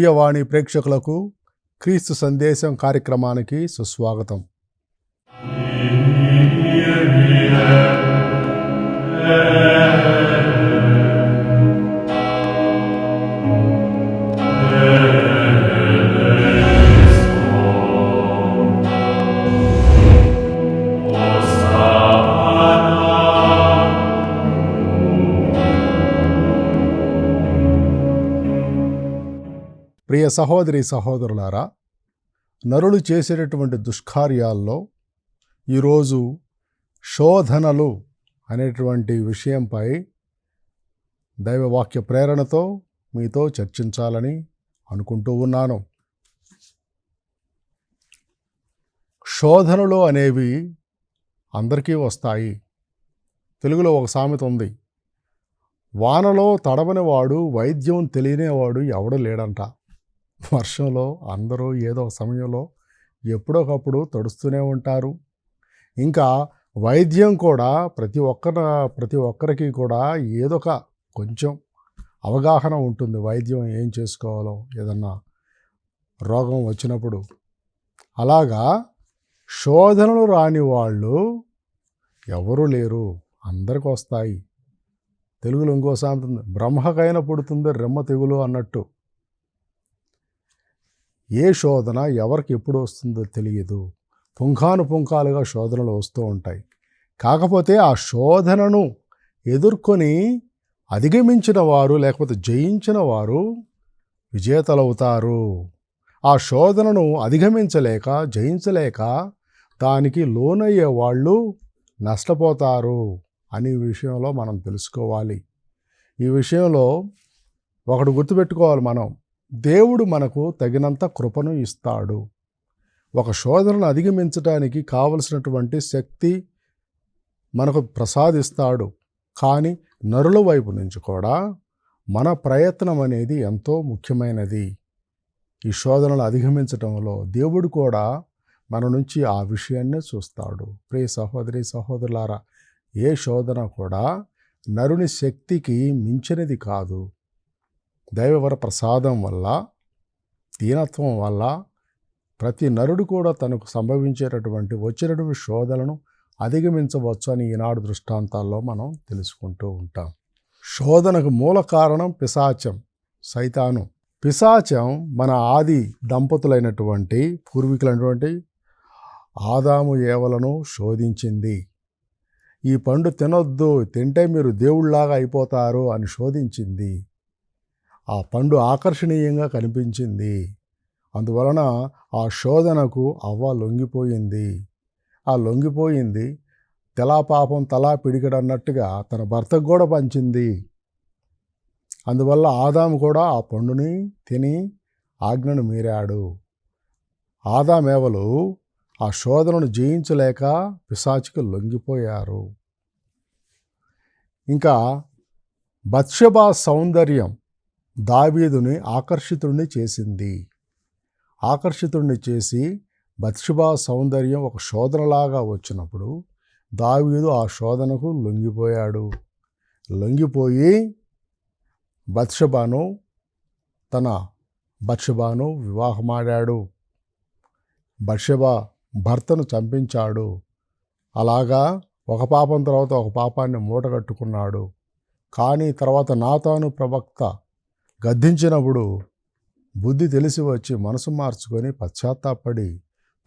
దివ్యవాణి ప్రేక్షకులకు క్రీస్తు సందేశం కార్యక్రమానికి సుస్వాగతం. ప్రియ సహోదరి సహోదరులారా, నరులు చేసేటటువంటి దుష్కార్యాల్లో ఈరోజు శోధనలు అనేటువంటి విషయంపై దైవవాక్య ప్రేరణతో మీతో చర్చించాలని అనుకుంటూ ఉన్నాను. శోధనలు అనేవి అందరికీ వస్తాయి. తెలుగులో ఒక సామెత ఉంది, వానలో తడవని వాడు వైద్యం తెలియనివాడు ఎవడూ లేడంట. వర్షంలో అందరూ ఏదో సమయంలో ఎప్పుడొకప్పుడు తడుస్తూనే ఉంటారు. ఇంకా వైద్యం కూడా ప్రతి ఒక్కరికి కూడా ఏదొక కొంచెం అవగాహన ఉంటుంది. వైద్యం ఏం చేసుకోవాలో ఏదన్నా రోగం వచ్చినప్పుడు. అలాగా శోధనలు రాని వాళ్ళు ఎవరూ లేరు, అందరికి వస్తాయి. తెలుగులో ఇంకో సామెత ఉంది, బ్రహ్మకైనా పుడుతుంది రెమ్మ తెగులు అన్నట్టు. ఏ శోధన ఎవరికి ఎప్పుడు వస్తుందో తెలియదు. పుంఖానుపుంఖాలుగా శోధనలు వస్తూ ఉంటాయి. కాకపోతే ఆ శోధనను ఎదుర్కొని అధిగమించిన వారు, లేకపోతే జయించిన వారు విజేతలవుతారు. ఆ శోధనను అధిగమించలేక, జయించలేక దానికి లోనయ్యే వాళ్ళు నష్టపోతారు అనే విషయంలో మనం తెలుసుకోవాలి. ఈ విషయంలో ఒకటి గుర్తుపెట్టుకోవాలి, మనం దేవుడు మనకు తగినంత కృపను ఇస్తాడు. ఒక శోధనను అధిగమించడానికి కావలసినటువంటి శక్తి మనకు ప్రసాదిస్తాడు. కానీ నరుల వైపు నుంచి కూడా మన ప్రయత్నం అనేది ఎంతో ముఖ్యమైనది. ఈ శోధనలు అధిగమించడంలో దేవుడు కూడా మన నుంచి ఆ విషయాన్నే చూస్తాడు. ప్రియ సహోదరి సహోదరులారా, ఏ శోధన కూడా నరుని శక్తికి మించినది కాదు. దైవవర ప్రసాదం వల్ల, దీనత్వం వల్ల ప్రతి నరుడు కూడా తనకు సంభవించేటటువంటి వచ్చినటువంటి శోధనలను అధిగమించవచ్చు అని ఈనాడు దృష్టాంతాల్లో మనం తెలుసుకుంటూ ఉంటాం. శోధనకు మూల కారణం పిశాచం, సైతాను. పిశాచం మన ఆది దంపతులైనటువంటి పూర్వీకులైనటువంటి ఆదాము ఏవలను శోధించింది. ఈ పండు తినొద్దు, తింటే మీరు దేవుళ్లాగా అయిపోతారు అని శోధించింది. ఆ పండు ఆకర్షణీయంగా కనిపించింది. అందువలన ఆ శోధనకు అవ్వ లొంగిపోయింది. ఆ లొంగిపోయింది తెలా పాపం తలా పిడికడన్నట్టుగా తన భర్తకు కూడా పంచింది. అందువల్ల ఆదాము కూడా ఆ పండుని తిని ఆజ్ఞను మీరాడు. ఆదామేవలు ఆ శోధనను జయించలేక పిశాచుకు లొంగిపోయారు. ఇంకా బత్షెబా సౌందర్యం దావీదుని ఆకర్షితుడిని చేసింది. ఆకర్షితుడిని చేసి బత్షెబా సౌందర్యం ఒక శోధనలాగా వచ్చినప్పుడు దావీదు ఆ శోధనకు లొంగిపోయాడు. లొంగిపోయి బత్షెబాను వివాహమాడాడు. బత్షెబా భర్తను చంపించాడు. అలాగా ఒక పాపం తర్వాత ఒక పాపాన్ని మూటగట్టుకున్నాడు. కానీ తర్వాత నాతాను ప్రవక్త గద్దించినప్పుడు బుద్ధి తెలిసి వచ్చి మనసు మార్చుకొని పశ్చాత్తాపడి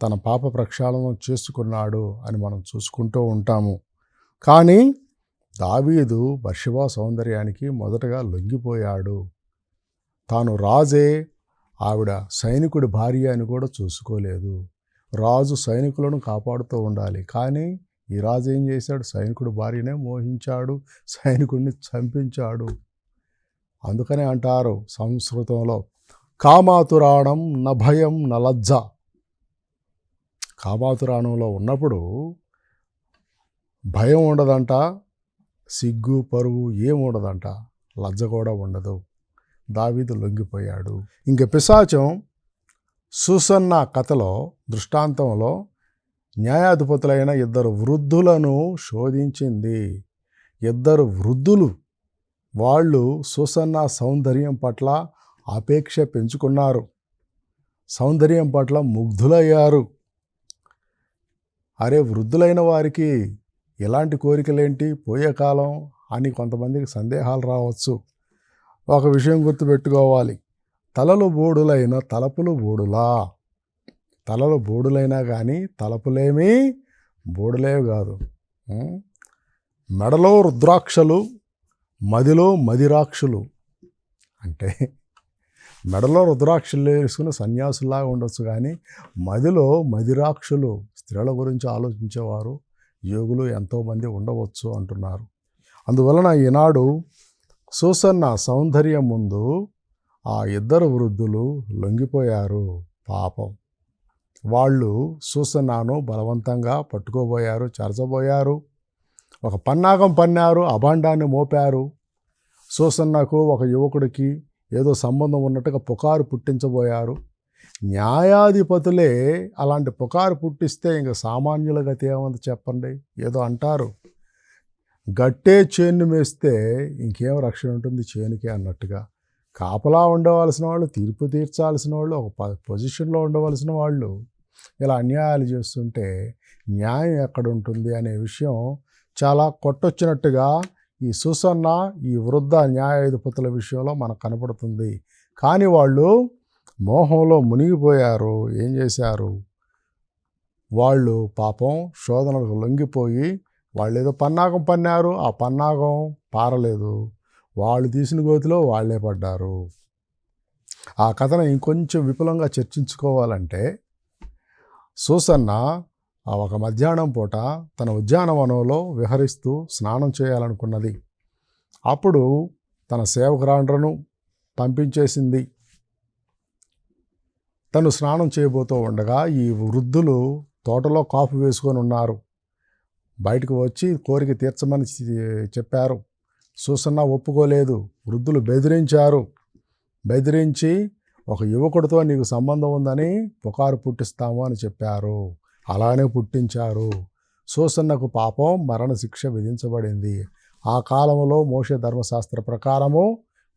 తన పాప ప్రక్షాళన చేసుకున్నాడు అని మనం చూసుకుంటూ ఉంటాము. కానీ దావీదు బత్షెబా సౌందర్యానికి మొదటగా లొంగిపోయాడు. తాను రాజే, ఆవిడ సైనికుడి భార్య అని కూడా చూసుకోలేదు. రాజు సైనికులను కాపాడుతూ ఉండాలి. కానీ ఈ రాజు ఏం చేశాడు? సైనికుడి భార్యనే మోహించాడు, సైనికుడిని చంపించాడు. అందుకనే అంటారు సంస్కృతంలో, కామాతురాణం న భయం న లజ్జ. కామాతురాణంలో ఉన్నప్పుడు భయం ఉండదంట, సిగ్గు పరువు ఏముండదంట, లజ్జ కూడా ఉండదు. దావీదు లొంగిపోయాడు. ఇంక పిశాచం సూసన్న కథలో దృష్టాంతంలో న్యాయాధిపతులైన ఇద్దరు వృద్ధులను శోధించింది. ఇద్దరు వృద్ధులు వాళ్ళు సూసన్న సౌందర్యం పట్ల ఆపేక్ష పెంచుకున్నారు, సౌందర్యం పట్ల ముగ్ధులయ్యారు. అరే, వృద్ధులైన వారికి ఎలాంటి కోరికలేంటి, పోయే కాలం అని కొంతమందికి సందేహాలు రావచ్చు. ఒక విషయం గుర్తుపెట్టుకోవాలి, తలలు బోడులైన తలపులు బోడులా. తలలు బోడులైనా కానీ తలపులేమీ బోడులేవి కాదు. మెడలో రుద్రాక్షలు, మదిలో మదిరాక్షులు. అంటే మెడలో రుద్రాక్షలు వేసుకుని సన్యాసులాగా ఉండొచ్చు, కానీ మదిలో మదిరాక్షులు, స్త్రీల గురించి ఆలోచించేవారు యోగులు ఎంతోమంది ఉండవచ్చు అంటున్నారు. అందువలన ఈనాడు సూసన్న సౌందర్యం ముందు ఆ ఇద్దరు వృద్ధులు లొంగిపోయారు. పాపం, వాళ్ళు సూసన్నను బలవంతంగా పట్టుకోబోయారు, చెరచబోయారు, ఒక పన్నాగం పన్నారు, అభాండాన్ని మోపారు. సూసన్నకు ఒక యువకుడికి ఏదో సంబంధం ఉన్నట్టుగా పుకారు పుట్టించబోయారు. న్యాయాధిపతులే అలాంటి పుకారు పుట్టిస్తే ఇంక సామాన్యుల గతి ఏమంది చెప్పండి. ఏదో అంటారు, గట్టే చేను మేస్తే ఇంకేం రక్షణ ఉంటుంది చేనుకి అన్నట్టుగా. కాపలా ఉండవలసిన వాళ్ళు, తీర్పు తీర్చాల్సిన వాళ్ళు, ఒక పొజిషన్లో ఉండవలసిన వాళ్ళు ఇలా అన్యాయాలు చేస్తుంటే న్యాయం ఎక్కడ ఉంటుంది అనే విషయం చాలా కొట్టొచ్చినట్టుగా ఈ సూసన్న, ఈ వృద్ధ న్యాయాధిపతుల విషయంలో మనకు కనపడుతుంది. కానీ వాళ్ళు మోహంలో మునిగిపోయారు. ఏం చేశారు, వాళ్ళు పాపం శోధనలకు లొంగిపోయి వాళ్ళు ఏదో పన్నాగం పన్నారు, ఆ పన్నాగం పారలేదు, వాళ్ళు తీసిన గోతిలో వాళ్ళే పడ్డారు. ఆ కథను ఇంకొంచెం విపులంగా చర్చించుకోవాలంటే, సూసన్న ఒక మధ్యాహ్నం పూట తన ఉద్యానవనంలో విహరిస్తూ స్నానం చేయాలనుకున్నది. అప్పుడు తన సేవకురాండ్రను పంపించేసింది. తను స్నానం చేయబోతూ ఉండగా ఈ వృద్ధులు తోటలో కాపు వేసుకొని ఉన్నారు. బయటకు వచ్చి కోరిక తీర్చమని చెప్పారు. సూసన్న ఒప్పుకోలేదు. వృద్ధులు బెదిరించి ఒక యువకుడితో నీకు సంబంధం ఉందని పుకారు పుట్టిస్తాము అని చెప్పారు. అలానే పుట్టించారు. సూసన్నకు పాపం మరణశిక్ష విధించబడింది. ఆ కాలంలో మోషే ధర్మశాస్త్ర ప్రకారము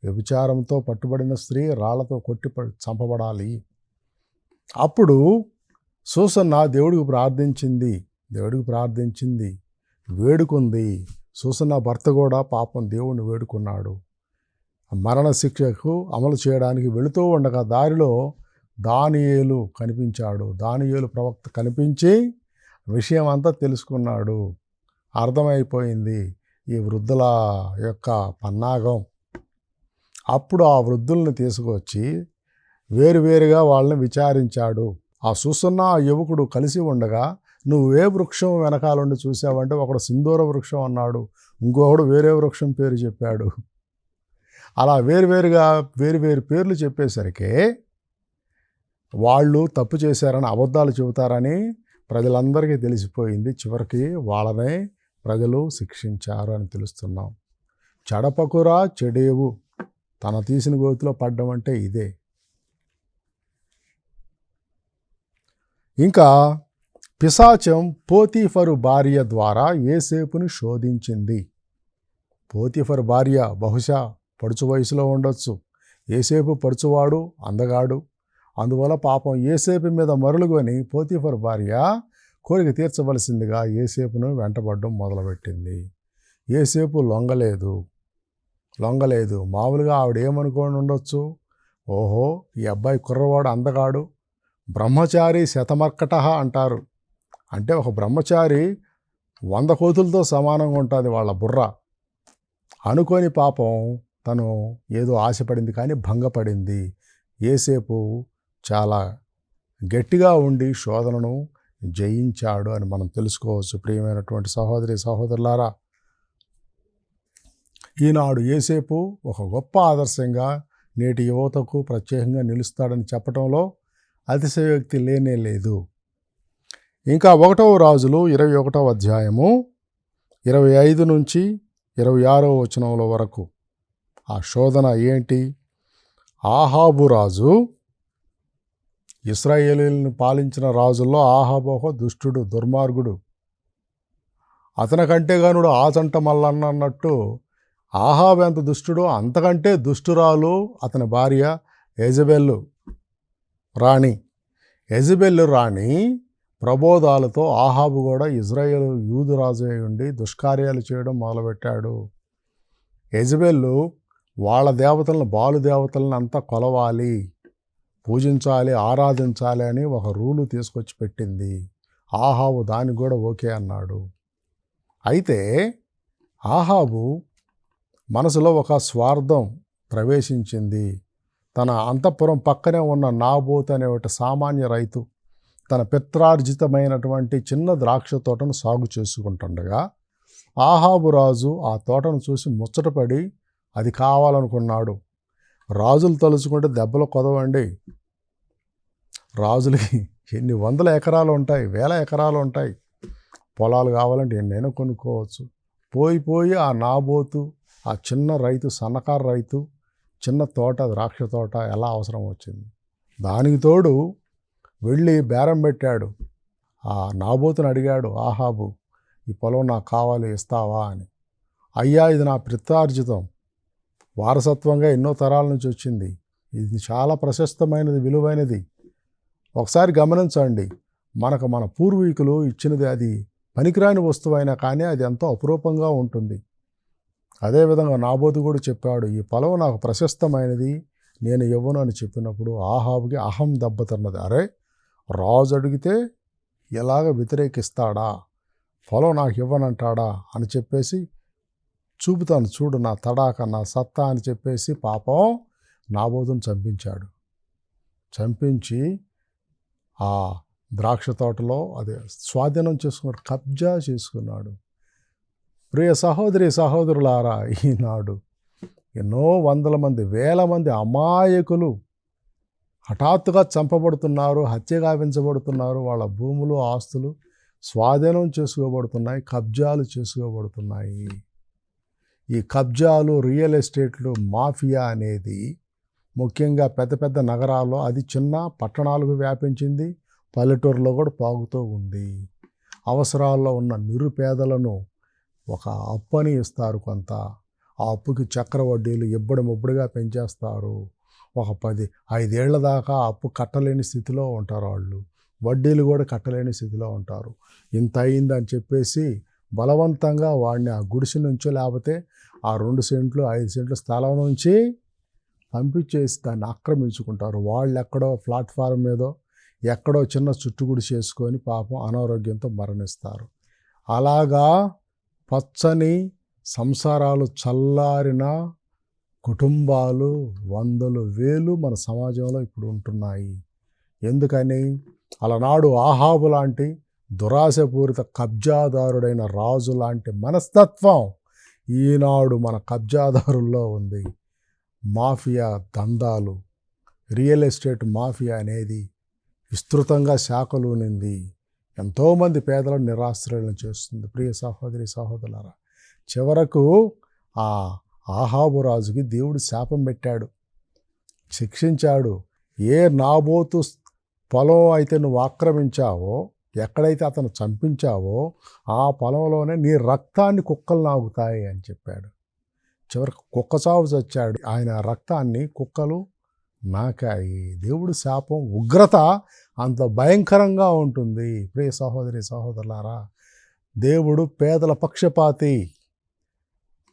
వ్యభిచారంతో పట్టుబడిన స్త్రీ రాళ్లతో కొట్టి చంపబడాలి. అప్పుడు సూసన్న దేవుడికి ప్రార్థించింది, వేడుకుంది. సూసన్న భర్త కూడా పాపం దేవుణ్ణి వేడుకున్నాడు. మరణశిక్షకు అమలు చేయడానికి వెళుతూ ఉండగా దారిలో దానియేలు కనిపించాడు. దానియేలు ప్రవక్త కనిపించి విషయం అంతా తెలుసుకున్నాడు. అర్థమైపోయింది ఈ వృద్ధుల యొక్క పన్నాగం. అప్పుడు ఆ వృద్ధుల్ని తీసుకొచ్చి వేరువేరుగా వాళ్ళని విచారించాడు. ఆ సూసన్న ఆ యువకుడు కలిసి ఉండగా నువ్వు ఏ వృక్షం వెనకాలండి చూసావంటే ఒకడు సింధూర వృక్షం అన్నాడు, ఇంకొకడు వేరే వృక్షం పేరు చెప్పాడు. అలా వేరు పేర్లు చెప్పేసరికి వాళ్ళు తప్పు చేశారని, అబద్ధాలు చెబుతారని ప్రజలందరికీ తెలిసిపోయింది. చివరికి వాళ్ళనే ప్రజలు శిక్షించారు అని తెలుస్తున్నాం. చెడపకురా చెడేవు, తన తీసిన గోతిలో పడ్డం అంటే ఇదే. ఇంకా పిశాచం పోతీఫరు భార్య ద్వారా యోసేపుని శోధించింది. పోతీఫరు భార్య బహుశా పడుచు వయసులో ఉండొచ్చు. యోసేపు పడుచువాడు, అందగాడు. అందువల్ల పాపం యోసేపు మీద మరులుకొని పోతీఫరు భార్య కోరిక తీర్చవలసిందిగా యోసేపును వెంటబడడం మొదలుపెట్టింది. యోసేపు లొంగలేదు. మామూలుగా ఆవిడ ఏమనుకోని ఉండొచ్చు, ఓహో ఈ అబ్బాయి కుర్రవాడు, అందగాడు, బ్రహ్మచారి శతమర్కట అంటారు. అంటే ఒక బ్రహ్మచారి 100 కోతులతో సమానంగా ఉంటుంది వాళ్ళ బుర్ర అనుకొని పాపం తను ఏదో ఆశపడింది, కానీ భంగపడింది. యోసేపు చాలా గట్టిగా ఉండి శోధనను జయించాడు అని మనం తెలుసుకోవచ్చు. ప్రియమైనటువంటి సహోదరి సహోదరులారా, ఈనాడు యోసేపు ఒక గొప్ప ఆదర్శంగా నేటి యువతకు ప్రత్యేకంగా నిలుస్తాడని చెప్పడంలో అతిశయోక్తి లేనే లేదు. ఇంకా 1వ రాజులు 21వ అధ్యాయము 25 నుంచి 26వ వచనంలో వరకు ఆ శోధన ఏంటి? ఆహాబు రాజు, ఇశ్రాయేలీయులను పాలించిన రాజుల్లో ఆహాబు ఒక దుష్టుడు, దుర్మార్గుడు. అతనికంటే గనుడు ఆచంట మల్లన్న అన్నట్టు ఆహాబు ఎంత దుష్టుడో అంతకంటే దుష్టురాలు అతని భార్య యెజబెలు రాణి. యెజబెలు రాణి ప్రబోధాలతో ఆహాబు కూడా ఇజ్రాయేలు యూదు రాజు అయి ఉండి దుష్కార్యాలు చేయడం మొదలుపెట్టాడు. యెజబెలు వాళ్ళ దేవతలను, బాలు దేవతలను అంతా కొలవాలి, పూజించాలి, ఆరాధించాలి అని ఒక రూలు తీసుకొచ్చి పెట్టింది. ఆహాబు దానికి కూడా ఓకే అన్నాడు. అయితే ఆహాబు మనసులో ఒక స్వార్థం ప్రవేశించింది. తన అంతఃపురం పక్కనే ఉన్న నాబోతు అనే ఒక సామాన్య రైతు తన పిత్రార్జితమైనటువంటి చిన్న ద్రాక్ష తోటను సాగు చేసుకుంటుండగా ఆహాబు రాజు ఆ తోటను చూసి ముచ్చటపడి అది కావాలనుకున్నాడు. రాజులు తలుచుకుంటే దెబ్బలు కొదవండి. రాజులకి ఎన్ని వందల ఎకరాలు ఉంటాయి, వేల ఎకరాలు ఉంటాయి. పొలాలు కావాలంటే ఎన్నైనా కొనుక్కోవచ్చు. పోయి ఆ నాబోతు, ఆ చిన్న రైతు, సన్నకారు రైతు, చిన్న తోట, ద్రాక్ష తోట ఎలా అవసరం వచ్చింది. దానికి తోడు వెళ్ళి బేరం పెట్టాడు. ఆ నాబోతుని అడిగాడు ఆహాబు, ఈ పొలం నాకు కావాలి, ఇస్తావా అని. అయ్యా, ఇది నా పిత్రార్జితం, వారసత్వంగా ఎన్నో తరాల నుంచి వచ్చింది, ఇది చాలా ప్రశస్తమైనది, విలువైనది. ఒకసారి గమనించండి, మన పూర్వీకులు ఇచ్చినది అది పనికిరాని వస్తువైనా కానీ అది ఎంతో అపురూపంగా ఉంటుంది. అదేవిధంగా నాబోతు కూడా చెప్పాడు, ఈ పొలం నాకు ప్రశస్తమైనది, నేను ఇవ్వను అని చెప్పినప్పుడు ఆహాబుకి అహం దెబ్బతిన్నది. అరే, రాజు అడిగితే ఎలాగ వ్యతిరేకిస్తాడా, పొలం నాకు ఇవ్వనంటాడా అని చెప్పేసి చూపుతాను చూడు నా తడాక, నా సత్తా అని చెప్పేసి పాపం నాబోతుని చంపించాడు. చంపించి ఆ ద్రాక్ష తోటలో అదే స్వాధీనం చేసుకున్నాడు, కబ్జా చేసుకున్నాడు. ప్రియ సహోదరి సహోదరులారా, ఈనాడు ఎన్నో వందల మంది, వేల మంది అమాయకులు హఠాత్తుగా చంపబడుతున్నారు, హత్య గావించబడుతున్నారు. వాళ్ళ భూములు, ఆస్తులు స్వాధీనం చేసుకోబడుతున్నాయి, కబ్జాలు చేసుకోబడుతున్నాయి. ఈ కబ్జాలు, రియల్ ఎస్టేట్లు, మాఫియా అనేది ముఖ్యంగా పెద్ద పెద్ద నగరాల్లో, అది చిన్న పట్టణాలకు వ్యాపించింది, పల్లెటూరులో కూడా పాగుతూ ఉంది. అవసరాల్లో ఉన్న నిరుపేదలను ఒక అప్పని ఇస్తారు కొంత, ఆ అప్పుకి చక్రవడ్డీలు ఇబ్బడిముబ్బడిగా పెంచేస్తారు. ఒక 5 ఏళ్ల దాకా అప్పు కట్టలేని స్థితిలో ఉంటారు వాళ్ళు, వడ్డీలు కూడా కట్టలేని స్థితిలో ఉంటారు. ఇంత అయిందని చెప్పేసి బలవంతంగా వాడిని ఆ గుడిసె నుంచో లేకపోతే ఆ 2 సెంట్లు 5 సెంట్ల స్థలం నుంచి పంపించేసి దాన్ని ఆక్రమించుకుంటారు. వాళ్ళు ఎక్కడో ప్లాట్ఫారం మీదో ఎక్కడో చిన్న చుట్టుగుడి చేసుకొని పాపం అనారోగ్యంతో మరణిస్తారు. అలాగా పచ్చని సంసారాలు చల్లారిన కుటుంబాలు వందలు వేలు మన సమాజంలో ఇప్పుడు ఉంటున్నాయి. ఎందుకని? అలనాడు ఆహాబు లాంటి దురాశపూరిత కబ్జాదారుడైన రాజు లాంటి మనస్తత్వం ఈనాడు మన కబ్జాదారుల్లో ఉంది. మాఫియా దందాలు, రియల్ ఎస్టేట్ మాఫియా అనేది విస్తృతంగా శాఖలూనింది. ఎంతోమంది పేదలను నిరాశ్రయం చేస్తుంది. ప్రియ సహోదరి సహోదరులారా, చివరకు ఆ ఆహాబు రాజుకి దేవుడు శాపం పెట్టాడు, శిక్షించాడు. ఏ నాబోతు పొలం అయితే నువ్వు ఆక్రమించావో, ఎక్కడైతే అతను చంపించావో ఆ పొలంలోనే నీ రక్తాన్ని కుక్కలు నాగుతాయి అని చెప్పాడు. చివరికి కుక్క చావు చచ్చాడు. ఆయన రక్తాన్ని కుక్కలు నాకాయి. దేవుడు శాపం, ఉగ్రత అంత భయంకరంగా ఉంటుంది. ప్రియ సహోదరి సహోదరులారా, దేవుడు పేదల పక్షపాతి.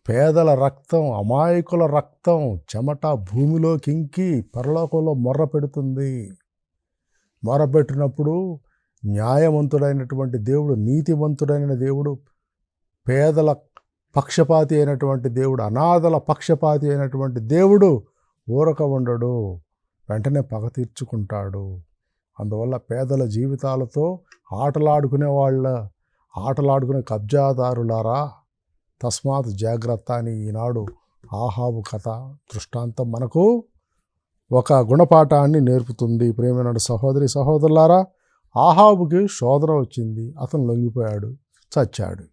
పేదల రక్తం, అమాయకుల రక్తం, చెమట భూమిలోకి ఇంకి పరలోకంలో మొర్ర పెడుతుంది. మొరపెట్టినప్పుడు న్యాయవంతుడైనటువంటి దేవుడు, నీతివంతుడైన దేవుడు, పేదల పక్షపాతి అయినటువంటి దేవుడు, అనాథల పక్షపాతి అయినటువంటి దేవుడు ఊరక ఉండడు, వెంటనే పగ తీర్చుకుంటాడు. అందువల్ల పేదల జీవితాలతో ఆటలాడుకునే కబ్జాదారులారా, తస్మాత్ జాగ్రత్త అని ఈనాడు ఆహాబు కథ దృష్టాంతం మనకు ఒక గుణపాఠాన్ని నేర్పుతుంది. ప్రియమైన సహోదరి సహోదరులారా, ఆహాబుకి శోధన వచ్చింది, అతను లొంగిపోయాడు, చచ్చాడు.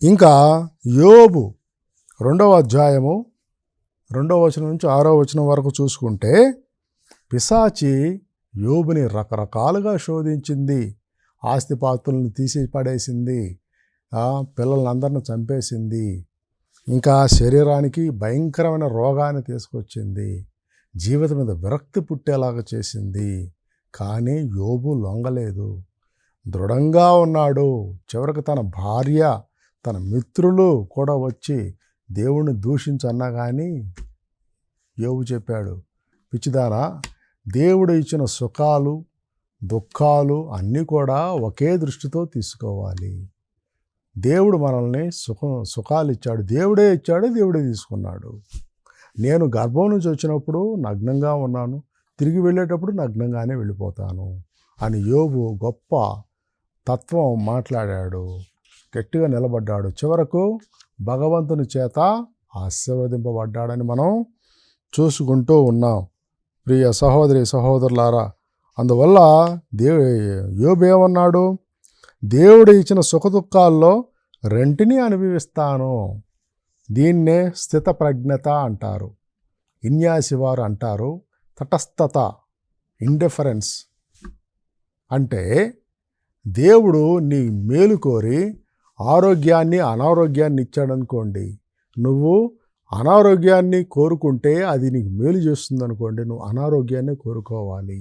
ఇంకా యోబు 2వ అధ్యాయము 2వ వచనం నుంచి 6వ వచనం వరకు చూసుకుంటే పిశాచి యోబుని రకరకాలుగా శోధించింది. ఆస్తిపాస్తులను తీసి పడేసింది, పిల్లల్ని అందరిని చంపేసింది, ఇంకా శరీరానికి భయంకరమైన రోగాన్ని తీసుకొచ్చింది, జీవితం మీద విరక్తి పుట్టేలాగా చేసింది. కానీ యోబు లొంగలేదు, దృఢంగా ఉన్నాడు. చివరికి తన భార్య, తన మిత్రులు కూడా వచ్చి దేవుణ్ణి దూషించన్నా కానీ యోబు చెప్పాడు, పిచ్చిదారా, దేవుడు ఇచ్చిన సుఖాలు దుఃఖాలు అన్నీ కూడా ఒకే దృష్టితో తీసుకోవాలి. దేవుడు మనల్ని సుఖాలు ఇచ్చాడు, దేవుడే ఇచ్చాడు, దేవుడే తీసుకున్నాడు. నేను గర్భం నుంచి వచ్చినప్పుడు నగ్నంగా ఉన్నాను, తిరిగి వెళ్ళేటప్పుడు నగ్నంగానే వెళ్ళిపోతాను అని యోబు గొప్ప తత్వం మాట్లాడాడు. గట్టిగా నిలబడ్డాడు, చివరకు భగవంతుని చేత ఆశీర్వదింపబడ్డాడని మనం చూసుకుంటూ ఉన్నాం. ప్రియ సహోదరి సహోదరులారా, అందువల్ల యోబు ఏమన్నాడు, దేవుడు ఇచ్చిన సుఖదుఖాల్లో రెంటిని అనుభవిస్తాను. దీన్నే స్థితప్రజ్ఞత అంటారు, ఇన్యాసి వారు అంటారు తటస్థత, ఇండిఫరెన్స్. అంటే దేవుడు నీ మేలు కోరి ఆరోగ్యాన్ని అనారోగ్యాన్ని ఇచ్చాడనుకోండి, నువ్వు అనారోగ్యాన్ని కోరుకుంటే అది నీకు మేలు చేస్తుంది అనుకోండి, నువ్వు అనారోగ్యాన్ని కోరుకోవాలి.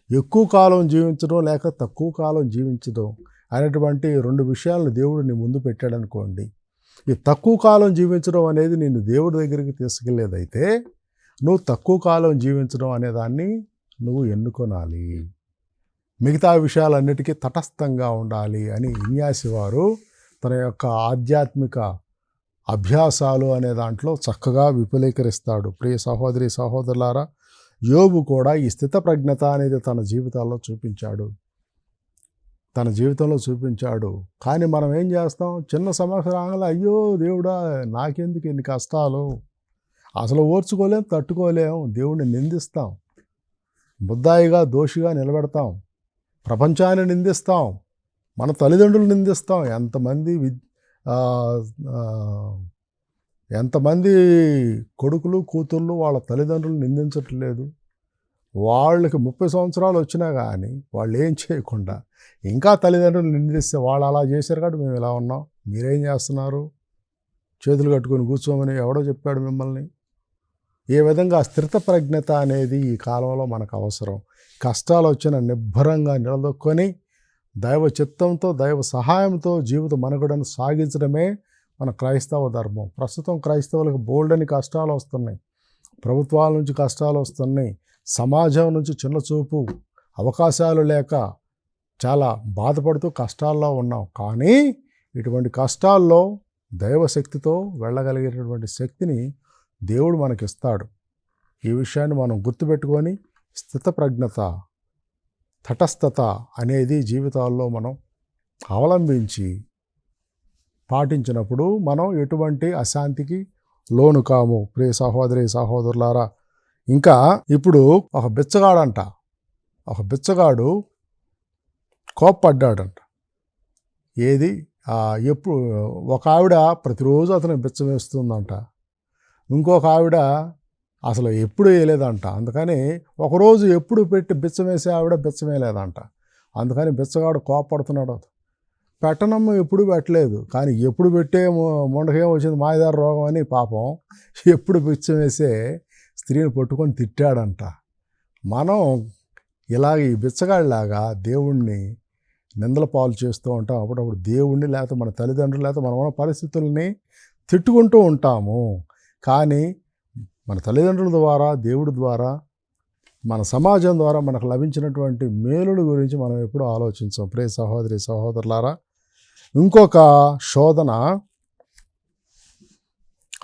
ఎక్కువ కాలం జీవించడం లేక తక్కువ కాలం జీవించడం అనేటువంటి 2 విషయాలను దేవుడు నీ ముందు పెట్టాడనుకోండి, ఈ తక్కువ కాలం జీవించడం అనేది నేను దేవుడి దగ్గరికి తీసుకెళ్ళేదైతే నువ్వు తక్కువ కాలం జీవించడం అనేదాన్ని నువ్వు ఎన్నుకొనాలి. మిగతా విషయాలన్నిటికీ తటస్థంగా ఉండాలి అని ఇన్యాసి వారు తన యొక్క ఆధ్యాత్మిక అభ్యాసాలు అనే దాంట్లో చక్కగా విపులీకరిస్తాడు. ప్రియ సహోదరి సహోదరులారా, యోబు కూడా ఈ స్థితప్రజ్ఞత అనేది తన జీవితంలో చూపించాడు. కానీ మనం ఏం చేస్తాం, చిన్న సమస్య రాగానే అయ్యో దేవుడా నాకెందుకు ఎన్ని కష్టాలు, అసలు ఓర్చుకోలేం, తట్టుకోలేం, దేవుడిని నిందిస్తాం, ముద్దాయిగా దోషిగా నిలబెడతాం, ప్రపంచాన్ని నిందిస్తాం, మన తల్లిదండ్రులు నిందిస్తాం. ఎంతమంది కొడుకులు కూతుళ్ళు వాళ్ళ తల్లిదండ్రులు నిందించట్లేదు. వాళ్ళకి 30 సంవత్సరాలు వచ్చినా కానీ వాళ్ళు ఏం చేయకుండా ఇంకా తల్లిదండ్రులు నిందిస్తే, వాళ్ళు అలా చేశారు కాబట్టి మేము ఇలా ఉన్నాం, మీరేం చేస్తున్నారు, చేతులు కట్టుకొని కూర్చోమని ఎవడో చెప్పాడు మిమ్మల్ని? ఏ విధంగా స్థితప్రజ్ఞత అనేది ఈ కాలంలో మనకు అవసరం. కష్టాలు వచ్చిన నిబ్బరంగా నిలదొక్కొని దైవ చిత్తంతో దైవ సహాయంతో జీవిత మనుగడను సాగించడమే మన క్రైస్తవ ధర్మం. ప్రస్తుతం క్రైస్తవులకు బోల్డని కష్టాలు వస్తున్నాయి, ప్రభుత్వాల నుంచి కష్టాలు వస్తున్నాయి, సమాజం నుంచి చిన్నచూపు, అవకాశాలు లేక చాలా బాధపడుతూ కష్టాల్లో ఉన్నాం. కానీ ఇటువంటి కష్టాల్లో దైవశక్తితో వెళ్ళగలిగేటటువంటి శక్తిని దేవుడు మనకిస్తాడు. ఈ విషయాన్ని మనం గుర్తుపెట్టుకొని స్థితప్రజ్ఞత, తటస్థత అనేది జీవితాల్లో మనం అవలంబించి పాటించినప్పుడు మనం ఎటువంటి అశాంతికి లోను కాము. ప్రియ సహోదరి సహోదరులారా, ఇంకా ఇప్పుడు ఒక బిచ్చగాడు కోప్పడ్డాడంట. ఏది ఎప్పుడు ఒక ఆవిడ ప్రతిరోజు అతనికి బిచ్చం వేస్తుందంట, ఇంకొక ఆవిడ అసలు ఎప్పుడు వేయలేదంట. అందుకని ఒకరోజు ఎప్పుడు పెట్టి బిచ్చం వేసే ఆవిడ బిచ్చం వేయలేదంట. అందుకని బిచ్చగాడు కోప్పడుతున్నాడు. పెట్టనమ్మ ఎప్పుడు పెట్టలేదు, కానీ ఎప్పుడు పెట్టే మొండకేం వచ్చింది మాయదార రోగం అని పాపం ఎప్పుడు బిచ్చం వేసే స్త్రీని పట్టుకొని తిట్టాడంట. మనం ఇలాగ ఈ బిచ్చగాడిలాగా దేవుణ్ణి నిందల పాలు చేస్తూ ఉంటాం. అప్పుడప్పుడు దేవుణ్ణి లేకపోతే మన తల్లిదండ్రులు లేకపోతే మన పరిస్థితుల్ని తిట్టుకుంటూ ఉంటాము. కానీ మన తల్లిదండ్రుల ద్వారా, దేవుడి ద్వారా, మన సమాజం ద్వారా మనకు లభించినటువంటి మేలుల గురించి మనం ఎప్పుడూ ఆలోచించాం. ప్రియ సహోదరి సహోదరులారా, ఇంకొక శోధన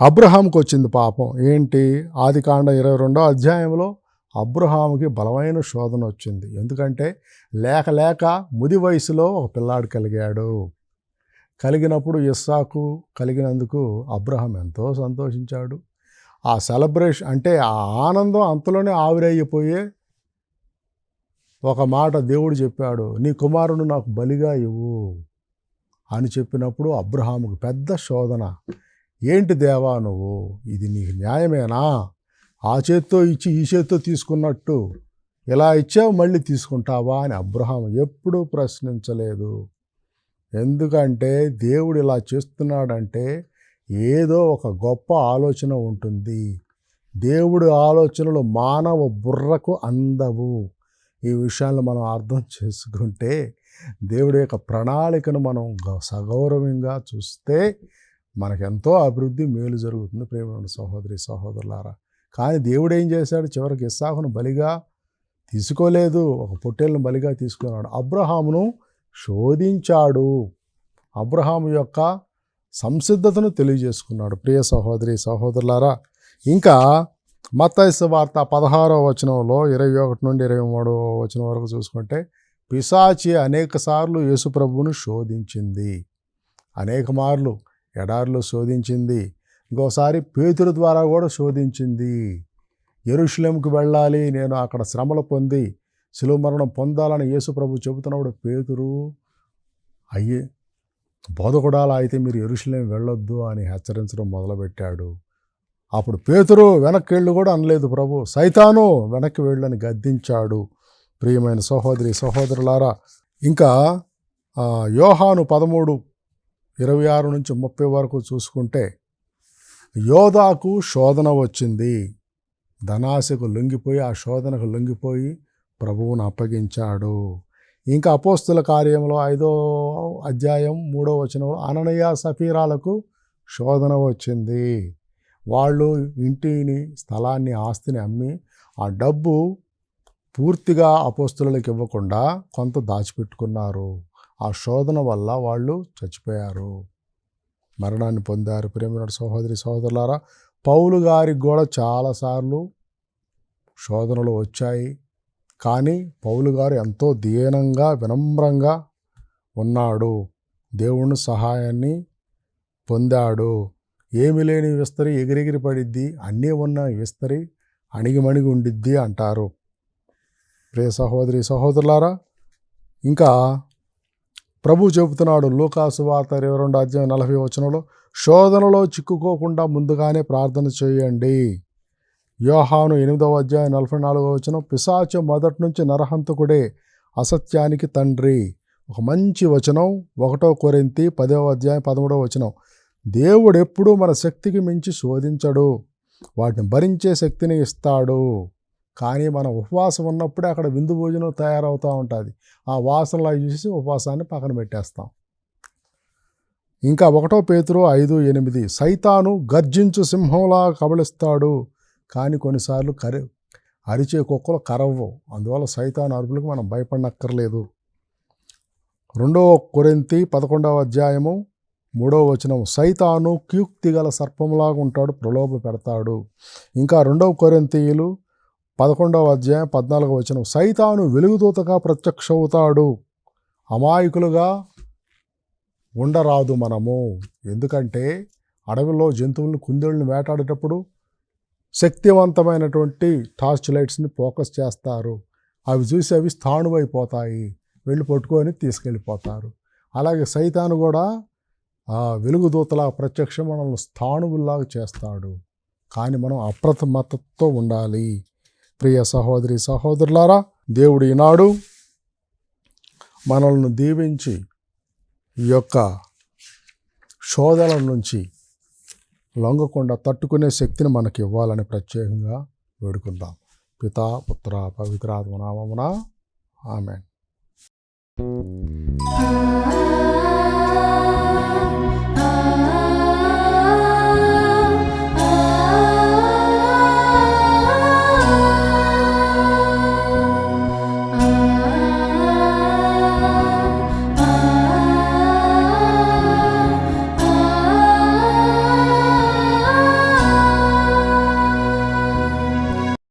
అబ్రహాంకి వచ్చింది పాపం. ఏంటి? ఆదికాండ 22వ అధ్యాయంలో అబ్రహాముకి బలమైన శోధన వచ్చింది. ఎందుకంటే లేక ముది వయసులో ఒక పిల్లాడు కలిగినప్పుడు ఇస్సాకు కలిగినందుకు అబ్రహాం ఎంతో సంతోషించాడు. ఆ సెలబ్రేషన్ అంటే ఆ ఆనందం అంతలోనే ఆవిరైపోయే ఒక మాట దేవుడు చెప్పాడు, నీ కుమారుడు నాకు బలిగా ఇవ్వు. అని చెప్పినప్పుడు అబ్రహాముకు పెద్ద శోధన. ఏంటి దేవా నువ్వు, ఇది నీకు న్యాయమేనా? ఆ చేత్తో ఇచ్చి ఈ చేత్తో తీసుకున్నట్టు ఇలా ఇచ్చావు మళ్ళీ తీసుకుంటావా అని అబ్రహాము ఎప్పుడూ ప్రశ్నించలేదు. ఎందుకంటే దేవుడు ఇలా చేస్తున్నాడంటే ఏదో ఒక గొప్ప ఆలోచన ఉంటుంది. దేవుడి ఆలోచనలు మానవ బుర్రకు అందవు. ఈ విషయాన్ని మనం అర్థం చేసుకుంటే దేవుడి యొక్క ప్రణాళికను మనం సగౌరవంగా చూస్తే మనకెంతో అభివృద్ధి మేలు జరుగుతుంది. ప్రేమ సహోదరి సహోదరులారా, కానీ దేవుడు ఏం చేశాడు? చివరికి ఇస్సాకును బలిగా తీసుకోలేదు, ఒక పొట్టేళ్ళను బలిగా తీసుకున్నాడు. అబ్రహామును శోధించాడు, అబ్రహాము యొక్క సంసిద్ధతను తెలియజేసుకున్నాడు. ప్రియ సహోదరి సహోదరులారా, ఇంకా మత్తయి సువార్త 16వ వచనంలో 21 నుండి 23వ వచనం వరకు చూసుకుంటే పిశాచి అనేక సార్లు యేసుప్రభువును శోధించింది, అనేక మార్లు ఎడారిలో శోధించింది, ఇంకోసారి పేతురు ద్వారా కూడా శోధించింది. యెరూషలేముకు వెళ్ళాలి, నేను అక్కడ శ్రమలు పొంది శిలువ మరణం పొందాలని యేసుప్రభు చెబుతున్నప్పుడు పేతురు అయ్యే బోధకుడాలా అయితే మీరు యెరూషలేము వెళ్ళొద్దు అని హెచ్చరించడం మొదలుపెట్టాడు. అప్పుడు పేతురు వెనక్కి వెళ్ళు కూడా అనలేదు ప్రభు, సైతాను వెనక్కి వెళ్ళని గద్దించాడు. ప్రియమైన సహోదరి సహోదరులారా, ఇంకా యోహాను 13:26 నుంచి 30 వరకు చూసుకుంటే యోధాకు శోధన వచ్చింది, ధనాశకు లొంగిపోయి ఆ శోధనకు లొంగిపోయి ప్రభువును అప్పగించాడు. ఇంకా అపోస్తుల కార్యంలో 5వ అధ్యాయం 3వ వచనంలో అననీయ సఫీరాలకు శోధన వచ్చింది. వాళ్ళు ఇంటిని స్థలాన్ని ఆస్తిని అమ్మి ఆ డబ్బు పూర్తిగా అపోస్తులకు ఇవ్వకుండా కొంత దాచిపెట్టుకున్నారు. ఆ శోధన వల్ల వాళ్ళు చచ్చిపోయారు, మరణాన్ని పొందారు. ప్రేమైన సహోదరి సహోదరులారా, పౌలు గారికి కూడా చాలాసార్లు శోధనలు వచ్చాయి. కానీ పౌలు గారు ఎంతో దీనంగా వినమ్రంగా ఉన్నాడు, దేవుని సహాయాన్ని పొందాడు. ఏమి లేని విస్తరి ఎగిరెగిరి పడిద్ది, అన్నీ ఉన్న విస్తరి అణిగిమణిగి ఉండిద్ది అంటారు. ప్రియ సహోదరి సహోదరులారా, ఇంకా ప్రభు చెబుతున్నాడు లూకాసు వార్త 22వ అధ్యాయం 40వ వచనంలో, శోధనలో చిక్కుకోకుండా ముందుగానే ప్రార్థన చేయండి. యోహాను 8వ అధ్యాయం 44వ వచనం, పిశాచు మొదటి నుంచి నరహంతకుడే, అసత్యానికి తండ్రి. ఒక మంచి వచనం 1 కొరింథీ 10వ అధ్యాయం 13వ వచనం, దేవుడు ఎప్పుడూ మన శక్తికి మించి శోధించడు, వాటిని భరించే శక్తిని ఇస్తాడు. కానీ మనం ఉపవాసం ఉన్నప్పుడే అక్కడ విందు భోజనం తయారవుతూ ఉంటుంది. ఆ వాసనలా చూసి ఉపవాసాన్ని పక్కన పెట్టేస్తాం. ఇంకా 1 పేతురు 5:8, సైతాను గర్జించు సింహంలా కబళిస్తాడు, కానీ కొన్నిసార్లు అరిచే కుక్కలు కరవ్వు, అందువల్ల సైతాను అరుపులకు మనం భయపడనక్కర్లేదు. 2 కొరింథీ 11వ అధ్యాయము 3వ వచనం, సైతాను క్యుక్తి గల సర్పంలాగా ఉంటాడు, ప్రలోభ పెడతాడు. ఇంకా 2 కొరింథీయులు 11వ అధ్యాయం 14వ వచనం, సైతాను వెలుగుదూతగా ప్రత్యక్షమవుతాడు, అమాయకులుగా ఉండరాదు మనము. ఎందుకంటే అడవిలో జంతువులను కుందేళ్ళని వేటాడేటప్పుడు శక్తివంతమైనటువంటి టార్చ్ లైట్స్ని ఫోకస్ చేస్తారు, అవి చూసి అవి స్థాణువైపోతాయి, వెళ్ళి పట్టుకొని తీసుకెళ్ళిపోతారు. అలాగే సైతాను కూడా వెలుగుదూతలా ప్రత్యక్షం మనల్ని స్థాణువుల్లాగా చేస్తాడు. కానీ మనం అప్రమత్తతో ఉండాలి. ప్రియ సహోదరి సహోదరులారా, దేవుడు ఈనాడు మనల్ని దీవించి ఈ యొక్క శోధనల నుంచి లొంగకుండా తట్టుకునే శక్తిని మనకి ఇవ్వాలని ప్రత్యేకంగా వేడుకుందాం. పితా పుత్ర పవిత్రాత్మ నామమున ఆమేన్.